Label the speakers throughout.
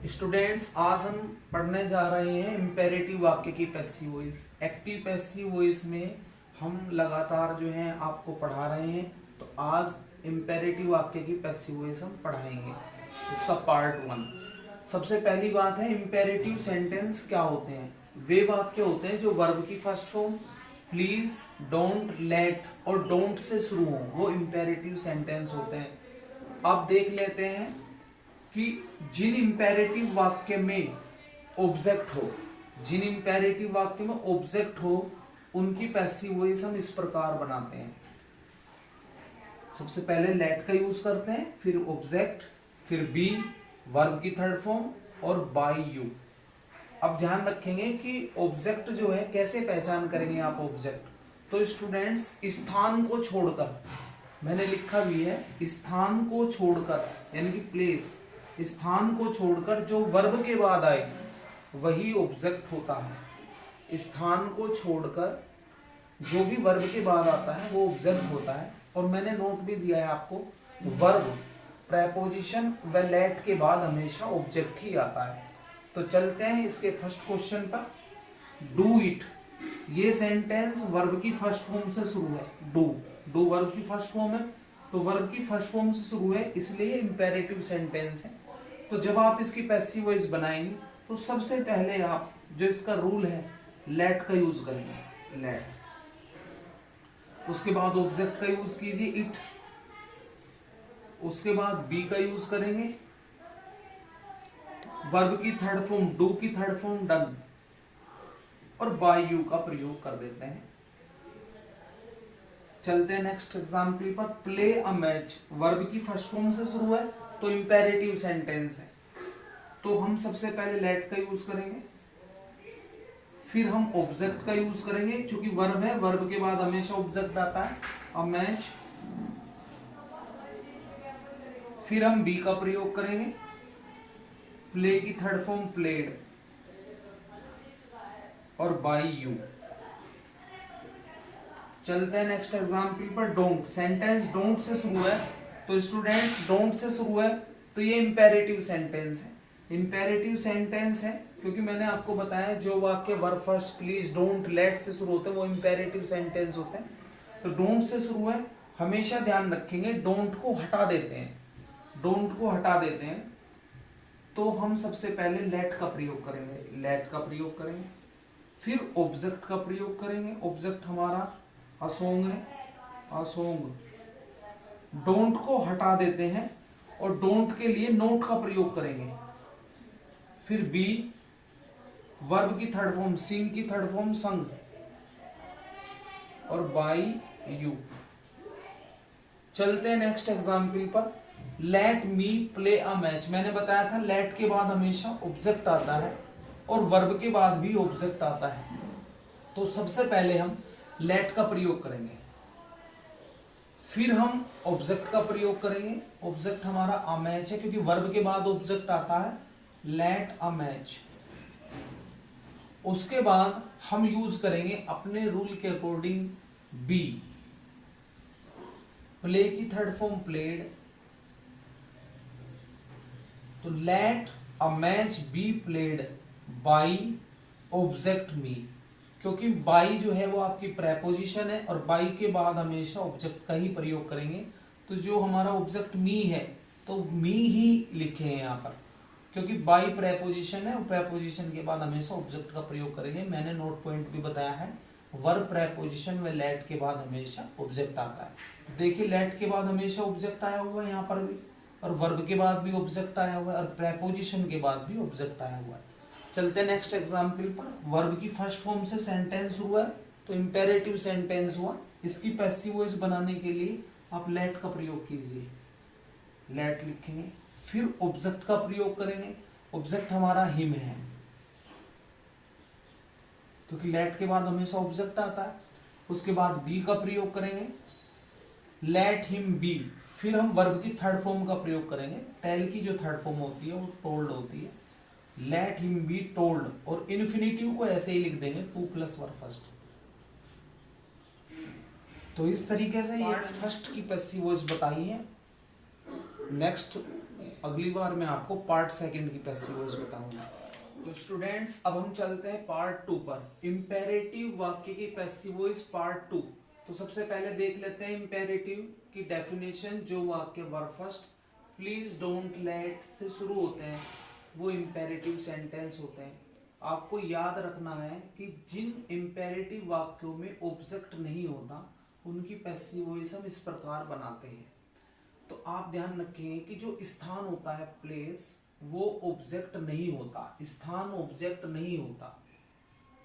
Speaker 1: Students, आज हम पढ़ने जा रहे हैं इम्पेरेटिव वाक्य की passive voice. Active passive voice में हम लगातार जो है आपको पढ़ा रहे हैं, तो आज इम्पेरेटिव वाक्य की पैसिव वॉइस हम पढ़ाएंगे। इसका पार्ट 1। सबसे पहली बात है, इम्पेरेटिव सेंटेंस क्या होते हैं। वे वाक्य होते हैं जो वर्ब की first form please, don't, let और डोंट से शुरू हो, वो इम्पेरेटिव सेंटेंस होते हैं। अब देख लेते हैं कि जिन इंपेरेटिव वाक्य में ऑब्जेक्ट हो, जिन इंपेरेटिव वाक्य में ऑब्जेक्ट हो, उनकी पैसिव वॉइस हम इस प्रकार बनाते हैं। सबसे पहले लेट का यूज करते हैं, फिर ऑब्जेक्ट, फिर बी, वर्ब की थर्ड फॉर्म और बाय यू। अब ध्यान रखेंगे कि ऑब्जेक्ट जो है कैसे पहचान करेंगे आप ऑब्जेक्ट। तो स्टूडेंट्स, स्थान को छोड़कर, मैंने लिखा भी है, स्थान को छोड़कर यानी कि प्लेस, स्थान को छोड़कर जो वर्ब के बाद आएगी वही ऑब्जेक्ट होता है। स्थान को छोड़कर जो भी वर्ब के बाद आता है वो ऑब्जेक्ट होता है। और मैंने नोट भी दिया है आपको, वर्ब प्रेपोजिशन व लेट के बाद हमेशा ऑब्जेक्ट ही आता है। तो चलते हैं इसके फर्स्ट क्वेश्चन पर। डू इट, ये सेंटेंस वर्ब की फर्स्ट फॉर्म से शुरू है। डू वर्ब की फर्स्ट फॉर्म है, तो वर्ब की फर्स्ट फॉर्म से शुरू है, इसलिए इंपेरेटिव सेंटेंस है। तो जब आप इसकी पैसिव वॉइस बनाएंगे तो सबसे पहले आप जो इसका रूल है लेट का यूज करेंगे, लेट। उसके बाद ऑब्जेक्ट का यूज कीजिए, इट। उसके बाद बी का यूज करेंगे, वर्ब की थर्ड फॉर्म, डू की थर्ड फॉर्म, डन, और बाय यू का प्रयोग कर देते हैं। चलते हैं नेक्स्ट एग्जाम्पल पर। प्ले अ मैच, वर्ब की फर्स्ट फॉर्म से शुरू है तो इंपेरेटिव सेंटेंस है, तो हम सबसे पहले लेट का यूज करेंगे, फिर हम ऑब्जेक्ट का यूज करेंगे, क्योंकि वर्ब है, वर्ब के बाद हमेशा ऑब्जेक्ट आता है, अ मैच। फिर हम बी का प्रयोग करेंगे, प्ले की थर्ड फॉर्म प्लेड, और बाय यू। चलते हैं नेक्स्ट एग्जाम्पल पर। डोंट, सेंटेंस डोंट से शुरू है, तो स्टूडेंट्स डोंट से शुरू है तो ये इंपेरेटिव सेंटेंस है। इंपेरेटिव सेंटेंस है क्योंकि मैंने आपको बताया जो वाक्य verb first, please, don't, let से शुरू होते हैं वो इंपेरेटिव सेंटेंस होते हैं। तो डोंट से शुरू है, हमेशा ध्यान रखेंगे डोंट को हटा देते हैं, डोंट को हटा देते हैं। तो हम सबसे पहले लेट का प्रयोग करेंगे, लेट का प्रयोग करेंगे, फिर ऑब्जेक्ट का प्रयोग करेंगे। ऑब्जेक्ट हमारा अ सॉन्ग है, अ सॉन्ग। डोंट को हटा देते हैं और डोंट के लिए नोट का प्रयोग करेंगे। फिर बी, वर्ब की थर्ड फॉर्म, सिंग की थर्ड फॉर्म संग, और बाय यू। चलते हैं नेक्स्ट एग्जाम्पल पर। Let me play a match, मैंने बताया था लेट के बाद हमेशा ऑब्जेक्ट आता है और वर्ब के बाद भी ऑब्जेक्ट आता है। तो सबसे पहले हम लेट का प्रयोग करेंगे, फिर हम ऑब्जेक्ट का प्रयोग करेंगे। ऑब्जेक्ट हमारा अ मैच है क्योंकि वर्ब के बाद ऑब्जेक्ट आता है, लेट अ मैच। उसके बाद हम यूज करेंगे अपने रूल के अकॉर्डिंग बी, प्ले की थर्ड फॉर्म प्लेड, तो let a match be played by object me, क्योंकि बाई जो है वो आपकी प्रेपोजिशन है और बाई के बाद हमेशा ऑब्जेक्ट का ही प्रयोग करेंगे। तो जो हमारा ऑब्जेक्ट मी है तो मी ही लिखे हैं यहाँ पर, क्योंकि बाई प्रेपोजिशन है और प्रेपोजिशन के बाद हमेशा ऑब्जेक्ट का प्रयोग करेंगे। मैंने नोट पॉइंट भी बताया है, वर्ब प्रेपोजिशन व लेट के बाद हमेशा ऑब्जेक्ट आता है। तो देखिए लेट के बाद हमेशा ऑब्जेक्ट आया हुआ है यहाँ पर भी, और वर्ब के बाद भी ऑब्जेक्ट आया हुआ है, और प्रेपोजिशन के बाद भी ऑब्जेक्ट आया हुआ है। चलते हैं नेक्स्ट एग्जाम्पल पर। वर्ब की फर्स्ट फॉर्म से सेंटेंस हुआ है तो इंपेरेटिव सेंटेंस हुआ। इसकी पैसिव वॉइस बनाने के लिए आप लेट का प्रयोग कीजिए, लेट लिखेंगे, फिर ऑब्जेक्ट का प्रयोग करेंगे। ऑब्जेक्ट हमारा हिम है क्योंकि लेट के बाद हमेशा ऑब्जेक्ट आता है। उसके बाद बी का प्रयोग करेंगे, लेट हिम बी, फिर हम वर्ब की थर्ड फॉर्म का प्रयोग करेंगे। टेल की जो थर्ड फॉर्म होती है वो टोल्ड होती है, लेट हिम बी टोल्ड, और इन्फिनिटिव को ऐसे ही लिख देंगे, टू प्लस वर्ब फर्स्ट। तो इस तरीके से ये फर्स्ट की पैसिव वॉइस बताई है। नेक्स्ट अगली बार मैं आपको पार्ट सेकंड की पैसिव वॉइस बताऊंगा। तो स्टूडेंट्स अब हम चलते हैं पार्ट 2 पर, इंपेरेटिव वाक्य की पैसिव वॉइस पार्ट 2। तो सबसे पहले देख लेते हैं इंपेरेटिव की डेफिनेशन। जो वाक्य verb first please don't let से शुरू होते हैं वो इंपेरेटिव सेंटेंस होते हैं। आपको याद रखना है कि जिन इंपेरेटिव वाक्यों में ऑब्जेक्ट नहीं होता उनकी पैसिव वॉइस हम इस प्रकार बनाते हैं। तो आप ध्यान रखें कि जो स्थान होता है प्लेस, वो ऑब्जेक्ट नहीं होता, स्थान ऑब्जेक्ट नहीं होता।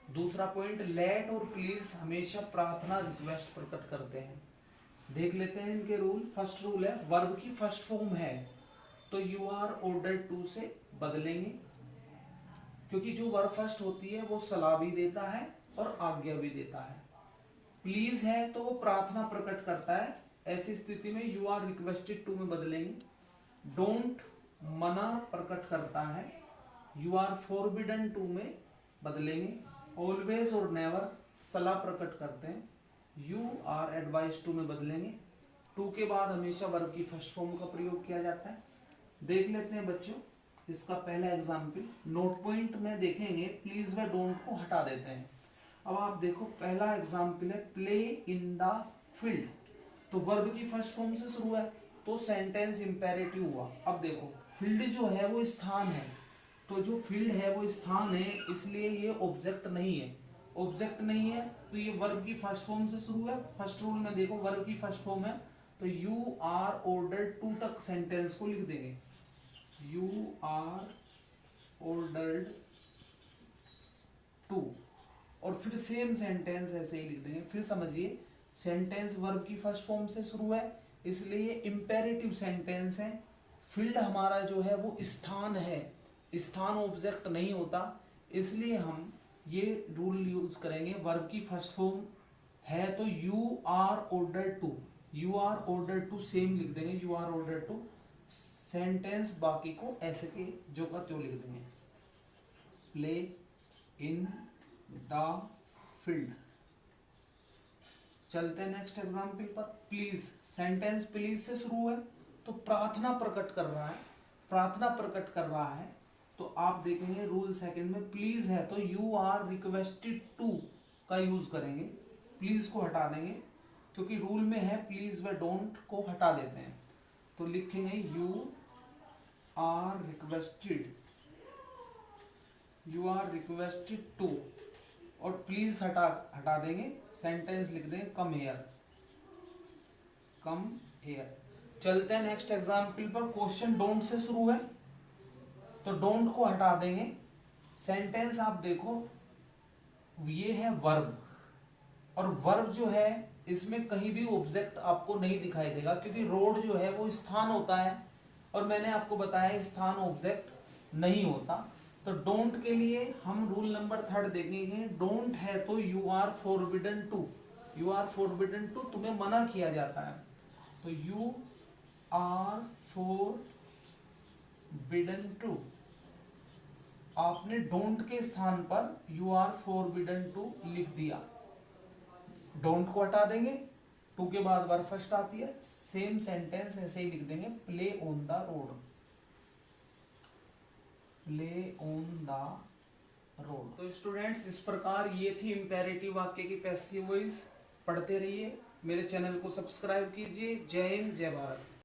Speaker 1: दूसरा पॉइंट, लेट और प्लीज हमेशा प्रार्थना रिक्वेस्ट प्रकट करते हैं। देख लेते हैं इनके रूल। फर्स्ट रूल है वर्ब की फर्स्ट फॉर्म है तो यू आर ऑर्डर्ड टू से बदलेंगे, क्योंकि जो वर्ब फर्स्ट होती है वो सलाह भी देता है और आज्ञा भी देता है। प्लीज है तो वो प्रार्थना प्रकट करता है, ऐसी स्थिति में यू आर रिक्वेस्टेड टू में बदलेंगे। डोंट मना प्रकट करता है, यू आर फॉरबिडन टू में बदलेंगे। ऑलवेज और नेवर सलाह प्रकट करते हैं, यू आर एडवाइज टू में बदलेंगे। टू के बाद हमेशा वर्ब की फर्स्ट फॉर्म का प्रयोग किया जाता है। देख लेते हैं बच्चों इसका पहला एग्जाम्पल। नोट पॉइंट में देखेंगे प्लीज व डोंट को हटा देते हैं। अब आप देखो पहला एग्जाम्पल है प्ले इन द फील्ड। तो वर्ब की फर्स्ट फॉर्म से शुरू है तो सेंटेंस इंपेरेटिव हुआ। अब देखो फील्ड जो है वो स्थान है, तो जो फील्ड है वो स्थान है, इसलिए ये ऑब्जेक्ट नहीं है। ऑब्जेक्ट नहीं है तो ये वर्ब की फर्स्ट फॉर्म से शुरू है। फर्स्ट रूल में देखो वर्ब की फर्स्ट फॉर्म है तो यू आर ऑर्डर्ड टू तक सेंटेंस को लिख देंगे। यू आर ऑर्डर्ड टू, और फिर सेम सेंटेंस ऐसे ही लिख देंगे। फिर समझिए सेंटेंस वर्ब की फर्स्ट फॉर्म से शुरू है इसलिए ये इंपेरेटिव सेंटेंस है। फील्ड हमारा जो है वो स्थान है, स्थान ऑब्जेक्ट नहीं होता, इसलिए हम ये रूल यूज करेंगे। वर्ब की फर्स्ट फॉर्म है तो you are ordered to, you are ordered to same लिख देंगे, you are ordered to. Sentence बाकी को ऐसे के जो का त्यों लिख देंगे। Play in the field. चलते हैं नेक्स्ट एग्जाम्पल पर। प्लीज, सेंटेंस प्लीज से शुरू है तो प्रार्थना प्रकट कर रहा है, प्रार्थना प्रकट कर रहा है। तो आप देखेंगे रूल सेकंड में प्लीज है तो यू आर रिक्वेस्टेड टू का यूज करेंगे, प्लीज को हटा देंगे क्योंकि रूल में है प्लीज व डोंट को हटा देते हैं। तो लिखेंगे you are requested, you are requested to, और प्लीज हटा देंगे, सेंटेंस लिख देंगे कम हेयर, कम हेयर। चलते हैं नेक्स्ट एग्जाम्पल पर। क्वेश्चन डोंट से शुरू है तो डोंट को हटा देंगे। सेंटेंस आप देखो ये है वर्ब, और वर्ब जो है इसमें कहीं भी ऑब्जेक्ट आपको नहीं दिखाई देगा क्योंकि रोड जो है वो स्थान होता है और मैंने आपको बताया स्थान ऑब्जेक्ट नहीं होता। तो डोंट के लिए हम रूल नंबर 3 देखेंगे। डोंट है तो you are forbidden to, you are forbidden to, तुम्हें मना किया जाता है। तो यू आर फॉरबिडन टू, आपने डोंट के स्थान पर यू आर फॉरबिडन टू लिख दिया। डोंट को हटा देंगे, टू के बाद वर्ब फर्स्ट आती है, सेम सेंटेंस ऐसे ही लिख देंगे play on the road, play on the road. तो स्टूडेंट्स इस प्रकार ये थी इंपेरेटिव वाक्य की पैसिव वॉइस। पढ़ते रहिए, मेरे चैनल को सब्सक्राइब कीजिए। जय हिंद, जय भारत।